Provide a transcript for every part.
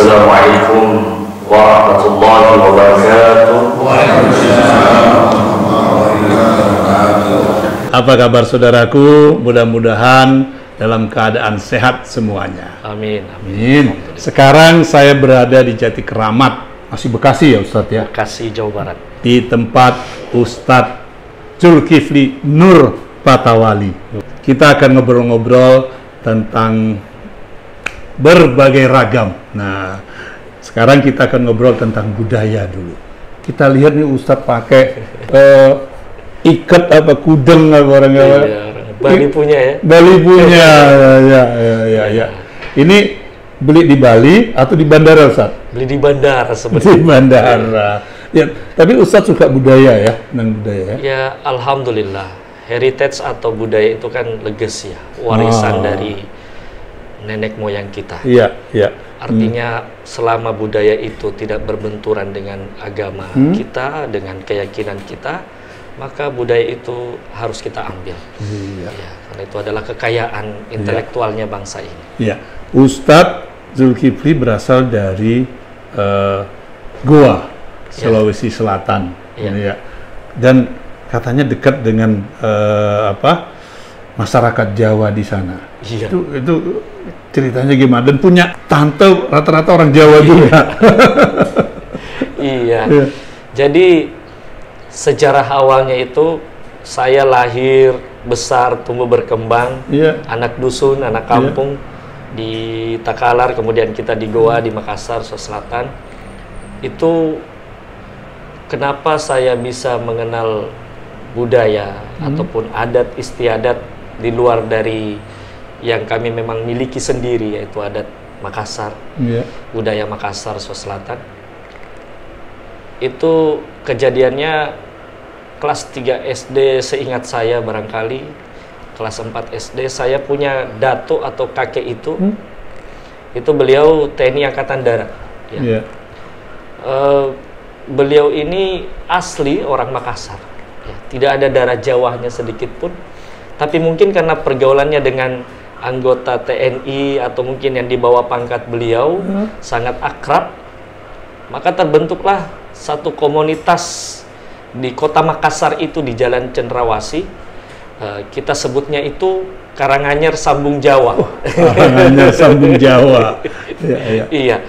Assalamualaikum warahmatullahi wabarakatuh. Apa kabar saudaraku? Mudah-mudahan dalam keadaan sehat semuanya. Amin. Amin. Sekarang saya berada di Jati Keramat, masih Bekasi ya Ustadz ya? Bekasi, Jawa Barat. Di tempat Ustadz Zulkifli Nur Patawali. Kita akan ngobrol-ngobrol tentang berbagai ragam. Nah, sekarang kita akan ngobrol tentang budaya dulu. Kita lihat nih Ustadz pakai ikat apa kudeng apa orang Bali punya ya. Bali punya, ya. Ini beli di Bali atau di bandara Ustadz? Beli di bandara sebenarnya. Di bandara. Ya, tapi Ustadz suka budaya ya, tentang budaya ya. Ya, alhamdulillah. Heritage atau budaya itu kan legacy ya, warisan dari nenek moyang kita. Iya, iya. Artinya selama budaya itu tidak berbenturan dengan agama kita, dengan keyakinan kita, maka budaya itu harus kita ambil. Iya. Ya, karena itu adalah kekayaan intelektualnya bangsa ini. Iya. Ustadz Zulkifli berasal dari Goa, Sulawesi Selatan. Iya. Ya. Dan katanya dekat dengan masyarakat Jawa di sana. Iya. Itu ceritanya gimana? Dan punya tante rata-rata orang Jawa juga. Iya. Jadi sejarah awalnya itu saya lahir, besar, tumbuh berkembang, anak dusun, anak kampung di Takalar, kemudian kita di Goa, di Makassar, Sulawesi Selatan. Itu kenapa saya bisa mengenal budaya ataupun adat istiadat di luar dari yang kami memang miliki sendiri, yaitu adat Makassar, budaya Makassar, Sulawesi Selatan. Itu kejadiannya kelas 3 SD seingat saya barangkali, kelas 4 SD saya punya dato atau kakek itu beliau TNI Angkatan Darat. Ya. Beliau ini asli orang Makassar, ya, tidak ada darah Jawanya sedikit pun, tapi mungkin karena pergaulannya dengan anggota TNI atau mungkin yang di bawah pangkat beliau sangat akrab, maka terbentuklah satu komunitas di kota Makassar itu di Jalan Cendrawasih. Kita sebutnya itu Karanganyar Sambung Jawa. Karanganyar Sambung Jawa. Iya.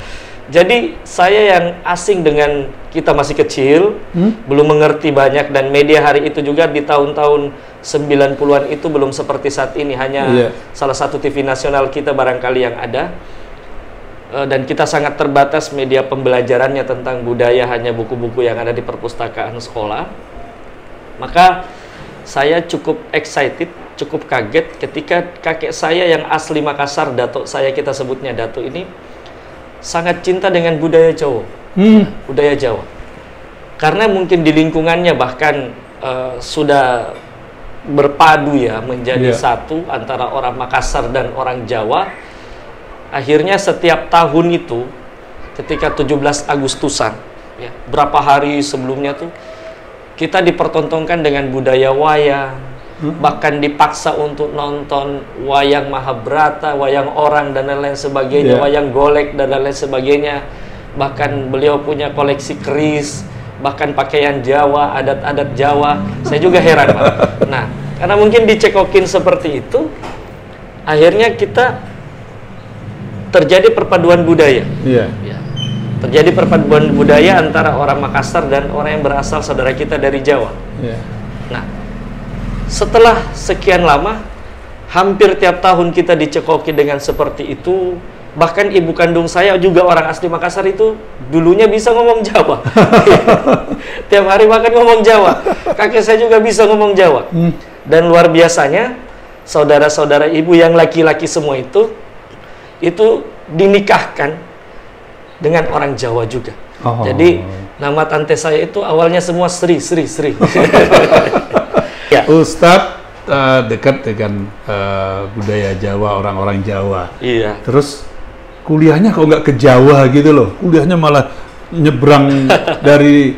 Jadi saya yang asing dengan, kita masih kecil, belum mengerti banyak, dan media hari itu juga di tahun-tahun 90-an itu belum seperti saat ini, hanya salah satu TV nasional kita barangkali yang ada, dan kita sangat terbatas media pembelajarannya tentang budaya, hanya buku-buku yang ada di perpustakaan sekolah. Maka saya cukup excited, cukup kaget ketika kakek saya yang asli Makassar, datuk saya kita sebutnya datuk ini, sangat cinta dengan budaya Jawa, budaya Jawa. Karena mungkin di lingkungannya bahkan sudah berpadu ya, menjadi satu antara orang Makassar dan orang Jawa. Akhirnya setiap tahun itu, ketika 17 Agustusan, ya, berapa hari sebelumnya tuh, kita dipertontonkan dengan budaya wayang, bahkan dipaksa untuk nonton wayang Mahabharata, wayang orang dan lain-lain sebagainya, wayang golek dan lain-lain sebagainya. Bahkan beliau punya koleksi keris, bahkan pakaian Jawa, adat-adat Jawa. Saya juga heran, Pak. Nah, karena mungkin dicekokin seperti itu, akhirnya kita terjadi perpaduan budaya. Ya. Terjadi perpaduan budaya antara orang Makassar dan orang yang berasal saudara kita dari Jawa. Nah, setelah sekian lama, hampir tiap tahun kita dicekoki dengan seperti itu. Bahkan ibu kandung saya juga orang asli Makassar itu dulunya bisa ngomong Jawa. Tiap hari makan ngomong Jawa. Kakek saya juga bisa ngomong Jawa. Dan luar biasanya, saudara-saudara ibu yang laki-laki semua itu dinikahkan dengan orang Jawa juga. Jadi nama tante saya itu awalnya semua Sri. Ya. Ustadz dekat dengan budaya Jawa, orang-orang Jawa. Iya. Terus kuliahnya kok nggak ke Jawa gitu loh? Kuliahnya malah nyebrang dari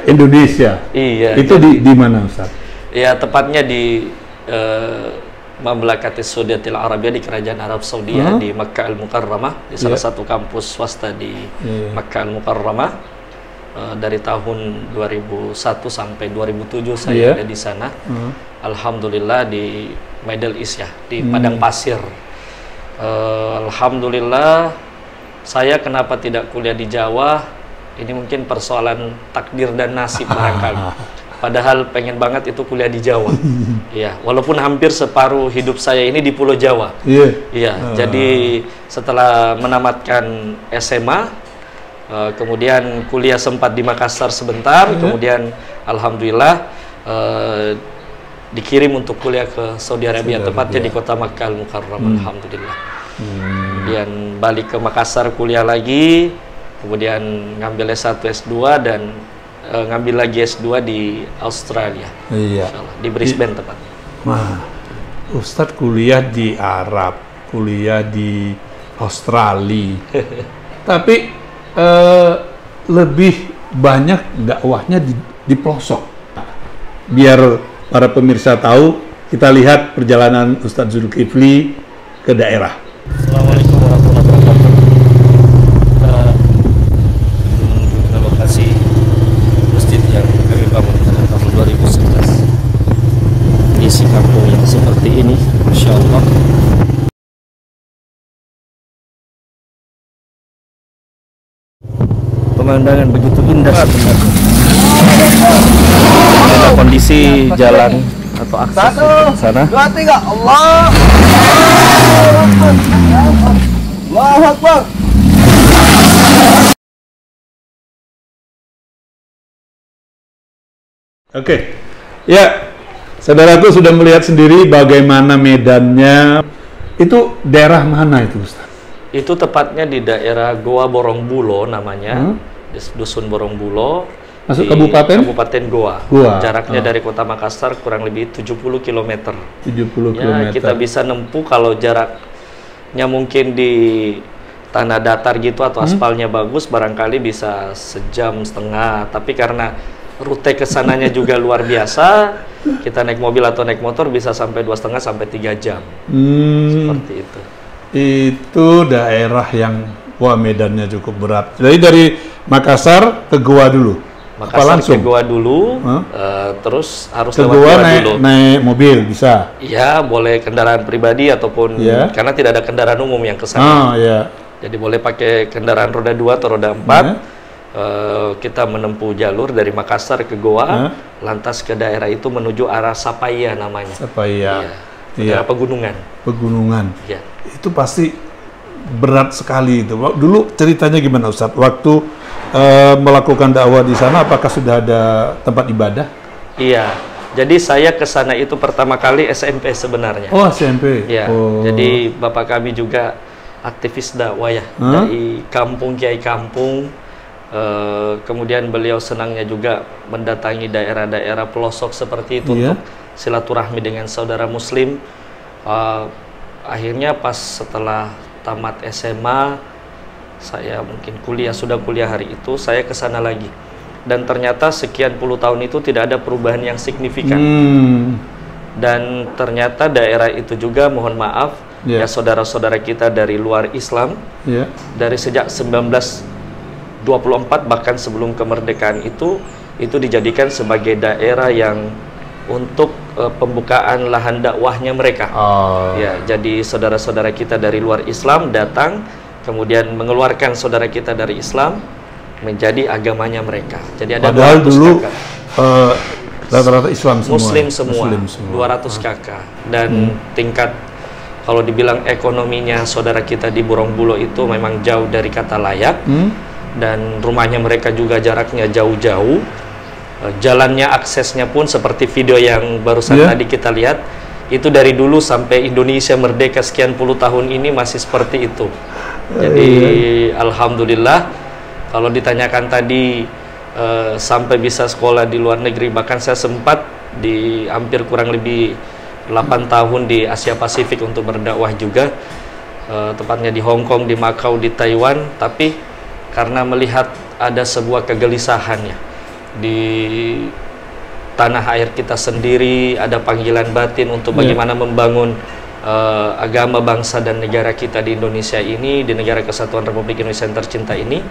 Indonesia. Iya. Itu di mana Ustadz? Ya, tepatnya di Mamlakatis Saudiatil Arabiyah, di Kerajaan Arab Saudi di Makkah Al-Mukarramah, di salah satu kampus swasta di Makkah Al-Mukarramah. Dari tahun 2001 sampai 2007 saya ada di sana. Alhamdulillah di Middle East ya, di Padang Pasir. Alhamdulillah, saya kenapa tidak kuliah di Jawa? Ini mungkin persoalan takdir dan nasib barangkali. Padahal pengen banget itu kuliah di Jawa. Iya, walaupun hampir separuh hidup saya ini di Pulau Jawa. Iya, jadi setelah menamatkan SMA, kemudian kuliah sempat di Makassar sebentar, kemudian alhamdulillah dikirim untuk kuliah ke Saudi Arabia, tepatnya di kota Makkah Al-Mukarramah. Alhamdulillah. Kemudian balik ke Makassar kuliah lagi, kemudian ngambil S1 S2 dan ngambil lagi S2 di Australia. Di Brisbane tepatnya. Nah, Ustadz kuliah di Arab, kuliah di Australia. Tapi lebih banyak dakwahnya di pelosok. Biar para pemirsa tahu, kita lihat perjalanan Ustadz Zulkifli ke daerah. Assalamualaikum warahmatullahi wabarakatuh. Ke lokasi masjid yang kami bangun pada tahun 2011. Isi kampung yang seperti ini, Masya Allah. Pemandangan begitu indah sebenarnya. Inilah kondisi jalan atau akses ke sana. Allah. Allahu Akbar. Oke, ya, saudaraku sudah melihat sendiri bagaimana medannya. Itu daerah mana itu, Ustaz? Itu tepatnya di daerah Goa Borongbulo namanya, di Dusun Borongbulo. Masuk kabupaten? Kabupaten Goa. Jaraknya dari kota Makassar kurang lebih 70 km. 70 ya, km. kita bisa nempuh kalau jaraknya mungkin di tanah datar gitu atau aspalnya bagus, barangkali bisa sejam setengah. Tapi karena rute kesananya juga luar biasa, kita naik mobil atau naik motor bisa sampai 2,5 sampai 3 jam. Seperti itu. Itu daerah yang, wah, medannya cukup berat. Jadi dari Makassar ke Goa dulu? Makassar ke Goa dulu, terus harus ke lewat Goa dulu. naik mobil bisa? Iya, boleh kendaraan pribadi ataupun karena tidak ada kendaraan umum yang ke sana. Jadi boleh pakai kendaraan roda 2 atau roda 4. Kita menempuh jalur dari Makassar ke Goa, lantas ke daerah itu menuju arah Sapaya namanya. Sapaya. Daerah pegunungan. Pegunungan. Iya. Itu pasti berat sekali itu. Dulu ceritanya gimana, Ustadz? Waktu melakukan dakwah di sana, apakah sudah ada tempat ibadah? Iya. Jadi saya ke sana itu pertama kali SMP sebenarnya. Oh, SMP. Iya. Jadi bapak kami juga aktivis dakwah ya, dari kampung Kiai Kampung. Kemudian beliau senangnya juga mendatangi daerah-daerah pelosok seperti itu untuk silaturahmi dengan saudara muslim. Akhirnya pas setelah tamat SMA, saya mungkin sudah kuliah hari itu, saya ke sana lagi. Dan ternyata sekian puluh tahun itu tidak ada perubahan yang signifikan. Dan ternyata daerah itu juga, mohon maaf, ya saudara-saudara kita dari luar Islam, dari sejak 1924 bahkan sebelum kemerdekaan itu dijadikan sebagai daerah yang untuk pembukaan lahan dakwahnya mereka. Ya, jadi saudara-saudara kita dari luar Islam datang, kemudian mengeluarkan saudara kita dari Islam menjadi agamanya mereka. Jadi ada padahal dulu rata-rata Islam semua. Muslim semua. 200 kakak. Dan tingkat kalau dibilang ekonominya saudara kita di Borongbulo itu memang jauh dari kata layak. Dan rumahnya mereka juga jaraknya jauh-jauh. Jalannya, aksesnya pun seperti video yang barusan tadi kita lihat, itu dari dulu sampai Indonesia merdeka sekian puluh tahun ini masih seperti itu. Jadi alhamdulillah, kalau ditanyakan tadi sampai bisa sekolah di luar negeri, bahkan saya sempat di hampir kurang lebih 8 tahun di Asia Pasifik untuk berdakwah juga, tepatnya di Hong Kong, di Macau, di Taiwan. Tapi karena melihat ada sebuah kegelisahan ya di tanah air kita sendiri, ada panggilan batin untuk bagaimana membangun agama, bangsa dan negara kita di Indonesia ini, di negara Kesatuan Republik Indonesia yang tercinta ini.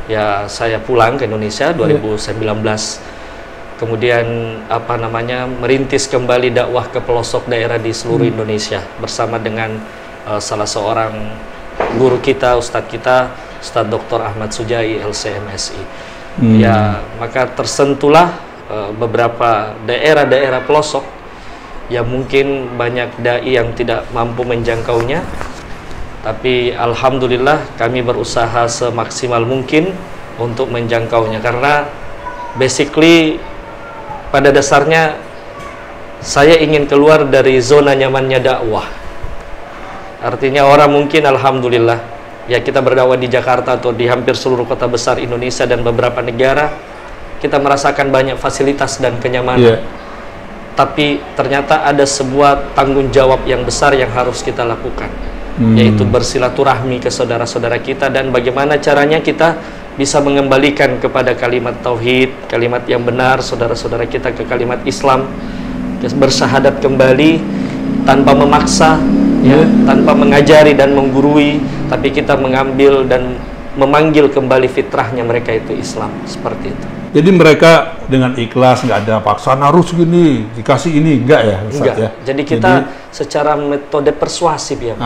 Ya, saya pulang ke Indonesia 2019. Kemudian merintis kembali dakwah ke pelosok daerah di seluruh Indonesia bersama dengan salah seorang guru kita, Ustadz kita, Ustadz Dr. Ahmad Sujai, LCMSI. Ya, maka tersentuhlah beberapa daerah-daerah pelosok yang mungkin banyak dai yang tidak mampu menjangkaunya, tapi alhamdulillah kami berusaha semaksimal mungkin untuk menjangkaunya, karena basically pada dasarnya saya ingin keluar dari zona nyamannya dakwah. Artinya orang mungkin alhamdulillah ya, kita berdakwah di Jakarta atau di hampir seluruh kota besar Indonesia dan beberapa negara, kita merasakan banyak fasilitas dan kenyamanan. Tapi ternyata ada sebuah tanggung jawab yang besar yang harus kita lakukan, yaitu bersilaturahmi ke saudara-saudara kita, dan bagaimana caranya kita bisa mengembalikan kepada kalimat tauhid, kalimat yang benar saudara-saudara kita ke kalimat Islam, bersyahadat kembali tanpa memaksa, tanpa mengajari dan menggurui, tapi kita mengambil dan memanggil kembali fitrahnya mereka, itu Islam, seperti itu. Jadi mereka dengan ikhlas, nggak ada paksaan harus gini, dikasih ini, enggak ya? Ustaz, enggak. Ya? Jadi kita secara metode persuasif ya,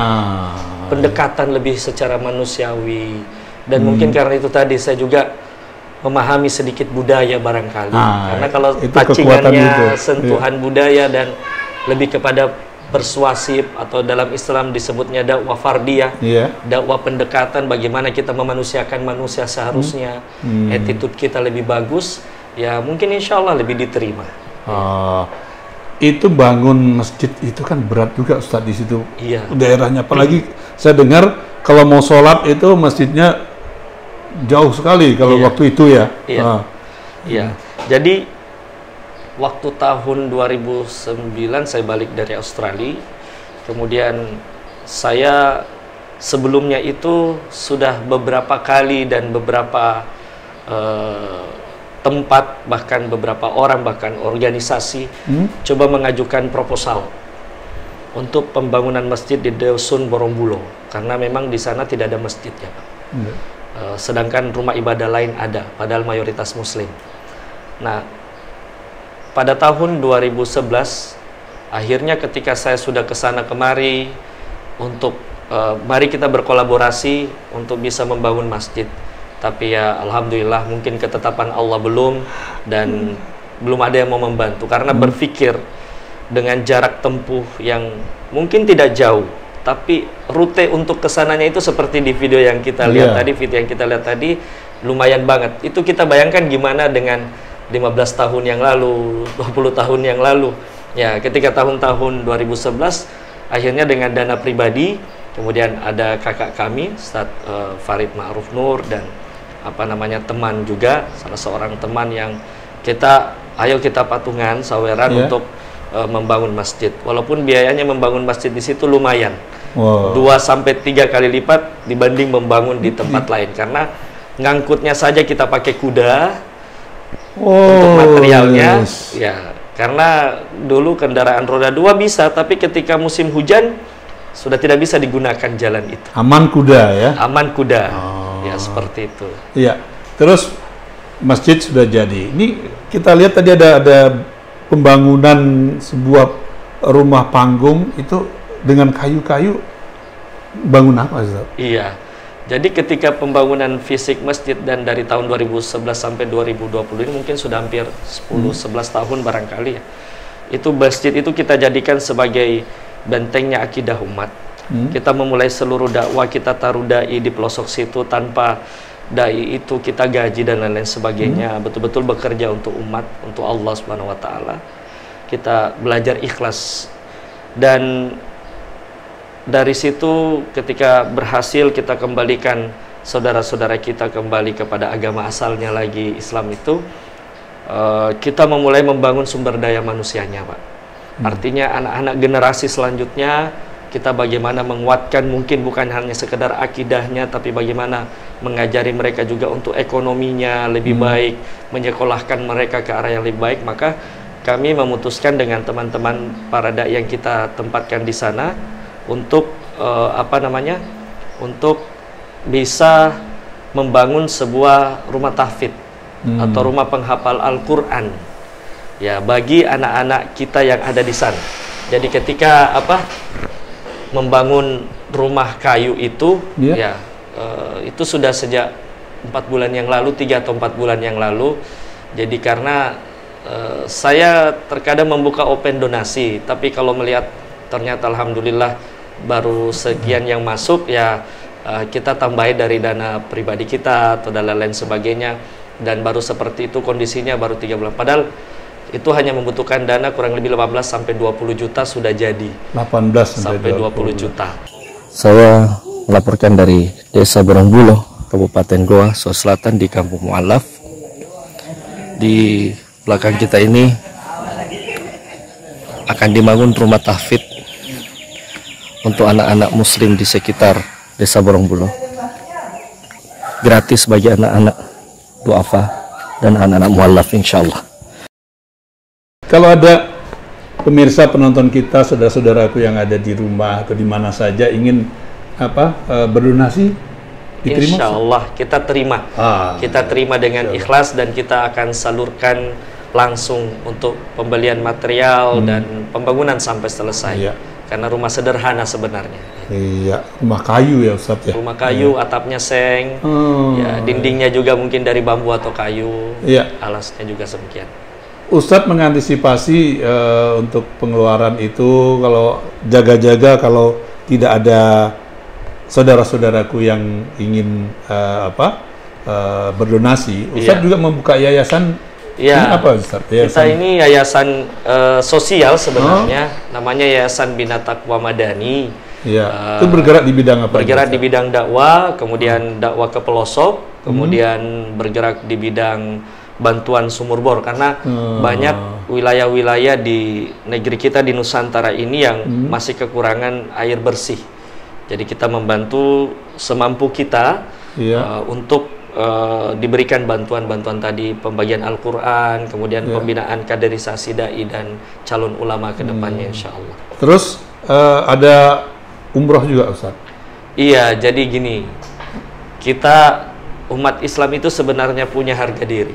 pendekatan lebih secara manusiawi, dan mungkin karena itu tadi saya juga memahami sedikit budaya barangkali, karena kalau pacingannya sentuhan budaya dan lebih kepada persuasif, atau dalam Islam disebutnya dakwah fardiyah, dakwah pendekatan, bagaimana kita memanusiakan manusia seharusnya, attitude kita lebih bagus, ya mungkin insya Allah lebih diterima. Itu bangun masjid itu kan berat juga Ustadz di situ, daerahnya, apalagi saya dengar kalau mau sholat itu masjidnya jauh sekali kalau waktu itu ya. Jadi waktu tahun 2009 saya balik dari Australia, kemudian saya sebelumnya itu sudah beberapa kali dan beberapa tempat, bahkan beberapa orang, bahkan organisasi coba mengajukan proposal untuk pembangunan masjid di Dusun Borombulo, karena memang di sana tidak ada masjid ya Pak. Sedangkan rumah ibadah lain ada, padahal mayoritas Muslim. Nah, pada tahun 2011, akhirnya ketika saya sudah kesana kemari untuk mari kita berkolaborasi untuk bisa membangun masjid. Tapi ya alhamdulillah mungkin ketetapan Allah belum, dan belum ada yang mau membantu, karena berpikir dengan jarak tempuh yang mungkin tidak jauh, tapi rute untuk kesananya itu seperti di video yang kita lihat tadi, lumayan banget. Itu kita bayangkan gimana dengan 15 tahun yang lalu, 20 tahun yang lalu. Ya, ketika tahun-tahun 2011, akhirnya dengan dana pribadi, kemudian ada kakak kami, Ustadz Farid Ma'ruf Nur, dan teman juga, salah seorang teman yang ayo kita patungan, saweran untuk membangun masjid. Walaupun biayanya membangun masjid di situ lumayan, 2-3 kali lipat dibanding membangun di tempat lain, karena ngangkutnya saja kita pakai kuda. Untuk materialnya, ya, karena dulu kendaraan roda 2 bisa, tapi ketika musim hujan sudah tidak bisa digunakan jalan itu. Aman kuda ya? Aman kuda, ya seperti itu. Iya, terus masjid sudah jadi. Ini kita lihat tadi ada pembangunan sebuah rumah panggung itu dengan kayu-kayu. Bangun apa Ustaz? Iya. Jadi ketika pembangunan fisik masjid, dan dari tahun 2011 sampai 2020 ini mungkin sudah hampir 10-11 tahun barangkali ya. Itu masjid itu kita jadikan sebagai bentengnya akidah umat. Kita memulai seluruh dakwah, kita taruh dai di pelosok situ, tanpa dai itu kita gaji dan lain-lain sebagainya. Betul-betul bekerja untuk umat, untuk Allah Subhanahu wa taala. Kita belajar ikhlas, dan dari situ ketika berhasil kita kembalikan saudara-saudara kita kembali kepada agama asalnya lagi, Islam itu, kita memulai membangun sumber daya manusianya Pak. Artinya anak-anak generasi selanjutnya kita bagaimana menguatkan, mungkin bukan hanya sekedar akidahnya, tapi bagaimana mengajari mereka juga untuk ekonominya lebih baik, menyekolahkan mereka ke arah yang lebih baik. Maka kami memutuskan dengan teman-teman para dai yang kita tempatkan di sana untuk untuk bisa membangun sebuah rumah tahfidz atau rumah penghafal Al-Quran ya bagi anak-anak kita yang ada di sana. Jadi ketika membangun rumah kayu itu itu sudah sejak 4 bulan yang lalu, 3 atau 4 bulan yang lalu. Jadi karena saya terkadang membuka open donasi, tapi kalau melihat ternyata alhamdulillah baru sekian yang masuk ya, kita tambahin dari dana pribadi kita atau dan lain-lain sebagainya, dan baru seperti itu kondisinya baru 3 bulan. Padahal itu hanya membutuhkan dana kurang lebih 15 sampai 20 juta sudah jadi. 18 sampai 20 juta. Saya melaporkan dari Desa Borongbulo, Kabupaten Goa, Sulawesi Selatan di Kampung Mu'alaf. Di belakang kita ini akan dibangun rumah tahfidz untuk anak-anak muslim di sekitar Desa Borongbulo. Gratis bagi anak-anak duafa dan anak-anak mu'alaf insyaallah. Kalau ada pemirsa penonton kita, saudara-saudaraku yang ada di rumah atau di mana saja ingin berdonasi, diterima? Insya Allah kita terima. Kita terima dengan ikhlas dan kita akan salurkan langsung untuk pembelian material dan pembangunan sampai selesai. Karena rumah sederhana sebenarnya. Iya, rumah kayu ya Ustaz ya. Rumah kayu, atapnya seng, ya, dindingnya juga mungkin dari bambu atau kayu, alasnya juga semikian. Ustadz mengantisipasi untuk pengeluaran itu, kalau jaga-jaga kalau tidak ada saudara-saudaraku yang ingin berdonasi, Ustadz juga membuka yayasan. Ini apa Ustadz? Kita ini yayasan sosial sebenarnya, namanya Yayasan Bina Taqwa Madani. Itu bergerak di bidang apa? Bergerak di bidang dakwah, kemudian dakwah ke pelosok, kemudian bergerak di bidang bantuan sumur bor, karena banyak wilayah-wilayah di negeri kita di Nusantara ini yang masih kekurangan air bersih. Jadi kita membantu semampu kita untuk diberikan bantuan-bantuan tadi, pembagian Al-Quran, kemudian pembinaan kaderisasi dai dan calon ulama ke depannya insya Allah. Terus ada umroh juga Ustaz? Iya, jadi gini, kita umat Islam itu sebenarnya punya harga diri.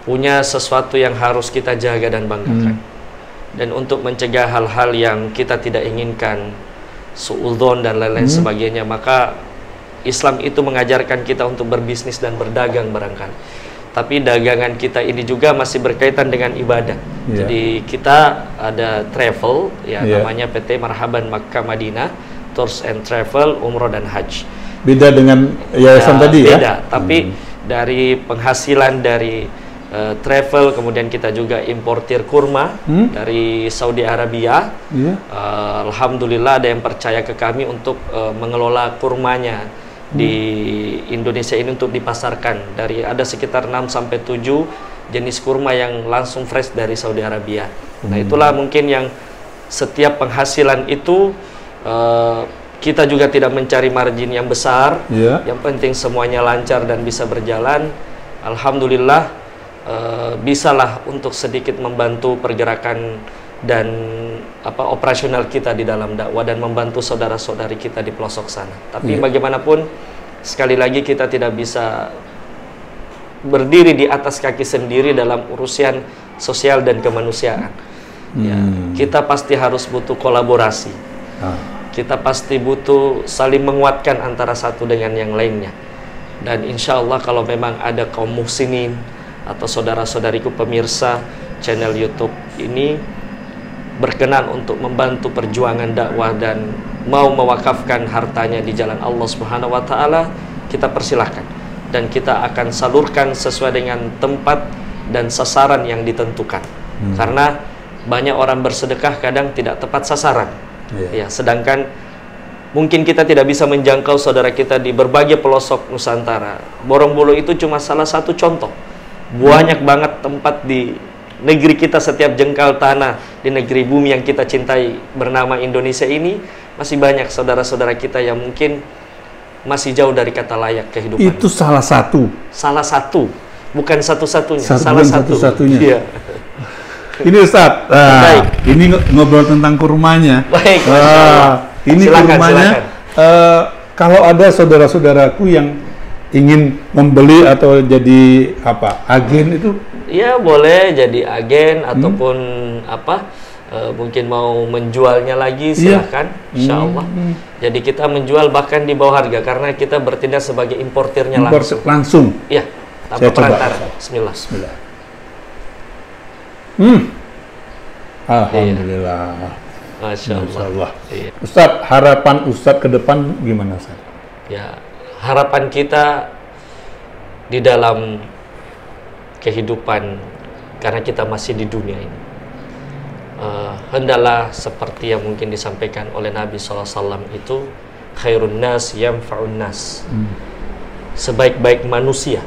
Punya sesuatu yang harus kita jaga dan banggakan. Dan untuk mencegah hal-hal yang kita tidak inginkan, suudzon dan lain-lain sebagainya, maka Islam itu mengajarkan kita untuk berbisnis dan berdagang barangkali. Tapi dagangan kita ini juga masih berkaitan dengan ibadah. Jadi kita ada travel, namanya PT Marhaban Makkah Madinah, Tours and Travel, Umroh dan Haji. Beda dengan yayasan tadi ya? Beda, tapi dari penghasilan dari travel, kemudian kita juga importir kurma dari Saudi Arabia. Alhamdulillah ada yang percaya ke kami untuk mengelola kurmanya di Indonesia ini untuk dipasarkan. Ada sekitar 6-7 jenis kurma yang langsung fresh dari Saudi Arabia. Nah itulah mungkin yang setiap penghasilan itu kita juga tidak mencari margin yang besar, yang penting semuanya lancar dan bisa berjalan. Alhamdulillah bisalah untuk sedikit membantu pergerakan dan operasional kita di dalam dakwah dan membantu saudara-saudari kita di pelosok sana. Tapi bagaimanapun sekali lagi kita tidak bisa berdiri di atas kaki sendiri dalam urusan sosial dan kemanusiaan. Kita pasti harus butuh kolaborasi. Kita pasti butuh saling menguatkan antara satu dengan yang lainnya. Dan insya Allah kalau memang ada kaum muhsinin atau saudara-saudariku pemirsa channel YouTube ini berkenan untuk membantu perjuangan dakwah dan mau mewakafkan hartanya di jalan Allah Subhanahu wa taala, kita persilahkan dan kita akan salurkan sesuai dengan tempat dan sasaran yang ditentukan. Karena banyak orang bersedekah kadang tidak tepat sasaran. Sedangkan mungkin kita tidak bisa menjangkau saudara kita di berbagai pelosok Nusantara. Borongbulo itu cuma salah satu contoh. Banyak banget tempat di negeri kita, setiap jengkal tanah di negeri bumi yang kita cintai bernama Indonesia ini, masih banyak saudara-saudara kita yang mungkin masih jauh dari kata layak kehidupan. Itu salah satu. Salah satu, bukan satu-satunya. Salah satu-satunya. Iya. Ini Ustaz, Baik. ini ngobrol tentang kurmanya. Baik, Masya Allah. Ini Silakan, kurmanya. Kalau ada saudara-saudaraku yang ingin membeli atau jadi agen itu, Ya boleh jadi agen ataupun mungkin mau menjualnya lagi, silahkan, insya Allah. Jadi kita menjual bahkan di bawah harga karena kita bertindak sebagai importirnya langsung. Iya, tanpa perantara. Bismillah. Alhamdulillah. Masya Allah. Iya. Ustadz, harapan Ustadz ke depan gimana Ustadz? Ya, harapan kita di dalam kehidupan karena kita masih di dunia ini, hendaklah seperti yang mungkin disampaikan oleh Nabi SAW itu, khairun nas yanfa'un nas. Sebaik-baik manusia.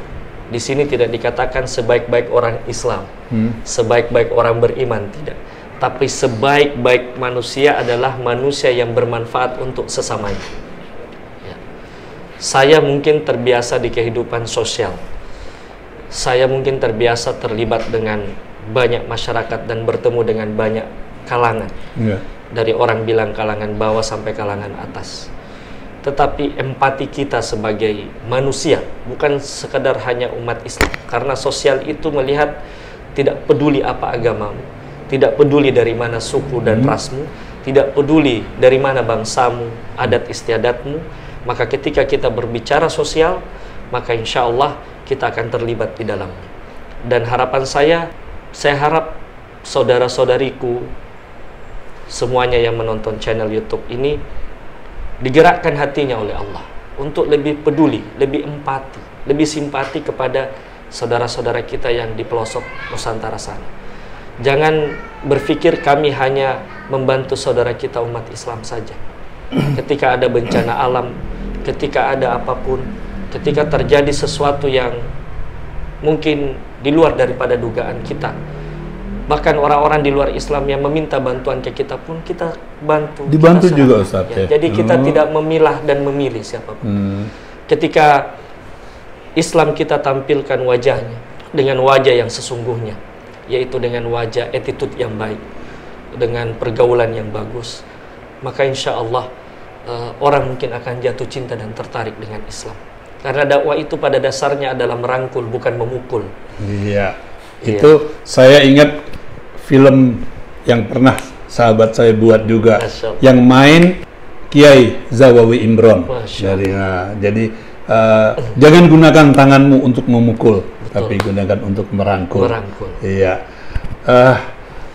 Di sini tidak dikatakan sebaik-baik orang Islam, sebaik-baik orang beriman, tidak. Tapi sebaik-baik manusia adalah manusia yang bermanfaat untuk sesamanya. Ya. Saya mungkin terbiasa di kehidupan sosial. Saya mungkin terbiasa terlibat dengan banyak masyarakat dan bertemu dengan banyak kalangan. Dari orang bilang kalangan bawah sampai kalangan atas. Tetapi empati kita sebagai manusia, bukan sekadar hanya umat Islam. Karena sosial itu melihat tidak peduli apa agamamu, tidak peduli dari mana suku dan rasmu, tidak peduli dari mana bangsamu, adat istiadatmu. Maka ketika kita berbicara sosial, maka insya Allah kita akan terlibat di dalamnya. Dan harapan saya harap saudara-saudariku semuanya yang menonton channel YouTube ini digerakkan hatinya oleh Allah untuk lebih peduli, lebih empati, lebih simpati kepada saudara-saudara kita yang di pelosok Nusantara sana. Jangan berpikir kami hanya membantu saudara kita umat Islam saja. Ketika ada bencana alam, ketika ada apapun, ketika terjadi sesuatu yang mungkin di luar daripada dugaan kita, bahkan orang-orang di luar Islam yang meminta bantuan ke kita pun kita bantu. Dibantu kita juga Ustaz ya. Jadi kita tidak memilah dan memilih siapapun. Ketika Islam kita tampilkan wajahnya dengan wajah yang sesungguhnya, yaitu dengan wajah attitude yang baik, dengan pergaulan yang bagus, maka insya Allah orang mungkin akan jatuh cinta dan tertarik dengan Islam. Karena dakwah itu pada dasarnya adalah merangkul, bukan memukul. Iya. Itu saya ingat film yang pernah sahabat saya buat juga, yang main Kiai Zawawi Imron. Jadi jangan gunakan tanganmu untuk memukul, tapi gunakan untuk merangkul. Iya.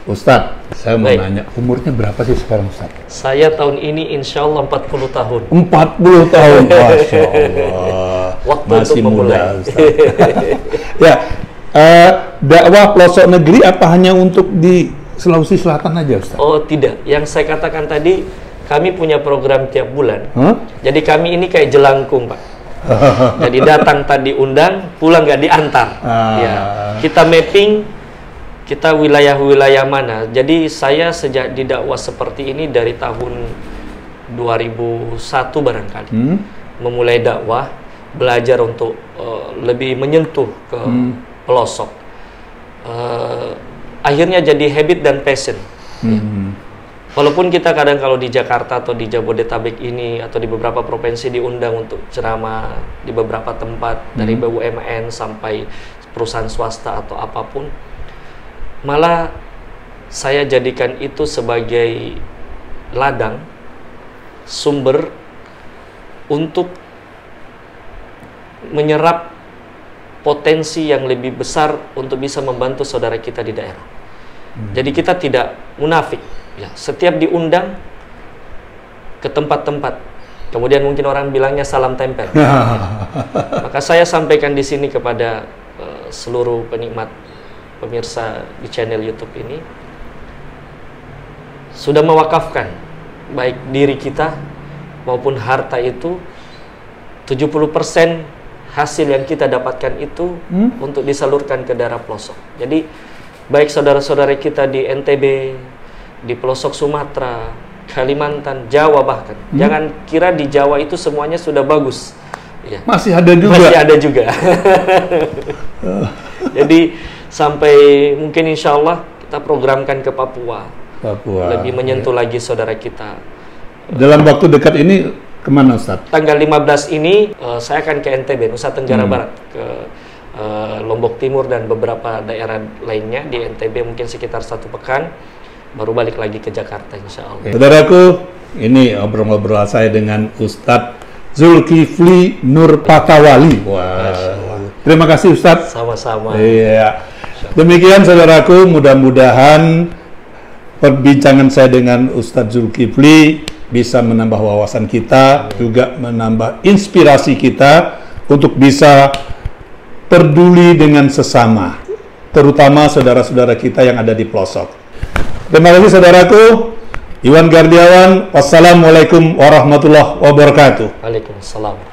Ustadz, saya mau nanya, umurnya berapa sih sekarang Ustadz? Saya tahun ini insya Allah 40 tahun. 40 tahun, Masya Allah. Waktu masih untuk muda Ustadz. Ya. Dakwah pelosok negeri apa hanya untuk di Sulawesi Selatan aja Ustaz? Oh tidak, yang saya katakan tadi kami punya program tiap bulan. Jadi kami ini kayak jelangkung Pak. Jadi datang tadi undang, pulang nggak diantar. Ya, kita mapping, kita wilayah-wilayah mana. Jadi saya sejak didakwah seperti ini dari tahun 2001 barangkali, memulai dakwah, belajar untuk lebih menyentuh ke pelosok. Akhirnya jadi habit dan passion. Walaupun kita kadang kalau di Jakarta atau di Jabodetabek ini atau di beberapa provinsi diundang untuk ceramah di beberapa tempat, dari BUMN sampai perusahaan swasta atau apapun, malah saya jadikan itu sebagai ladang, sumber untuk menyerap potensi yang lebih besar untuk bisa membantu saudara kita di daerah. Jadi kita tidak munafik. Ya, setiap diundang ke tempat-tempat, kemudian mungkin orang bilangnya salam tempel. Maka saya sampaikan di sini kepada seluruh penikmat pemirsa di channel YouTube ini, sudah mewakafkan baik diri kita maupun harta itu, 70% hasil yang kita dapatkan itu untuk disalurkan ke daerah pelosok. Jadi baik saudara-saudara kita di NTB, di pelosok Sumatera, Kalimantan, Jawa bahkan. Jangan kira di Jawa itu semuanya sudah bagus. Ya. Masih ada juga. Masih ada juga. Jadi sampai mungkin insya Allah kita programkan ke Papua. Lebih menyentuh lagi saudara kita. Dalam waktu dekat ini kemana Ustaz? Tanggal 15 ini saya akan ke NTB, Nusa Tenggara Barat, ke Lombok Timur dan beberapa daerah lainnya di NTB, mungkin sekitar 1 pekan, baru balik lagi ke Jakarta insya Allah. Saudaraku, ini obrol-obrol saya dengan Ustadz Zulkifli Nur Patawali. Wah, terima kasih Ustadz. Sama-sama. Iya. Demikian saudaraku, mudah-mudahan perbincangan saya dengan Ustadz Zulkifli bisa menambah wawasan kita, juga menambah inspirasi kita untuk bisa peduli dengan sesama, terutama saudara-saudara kita yang ada di pelosok. Terima kasih saudaraku. Iwan Gardiawan, wassalamualaikum warahmatullahi wabarakatuh. Waalaikumsalam.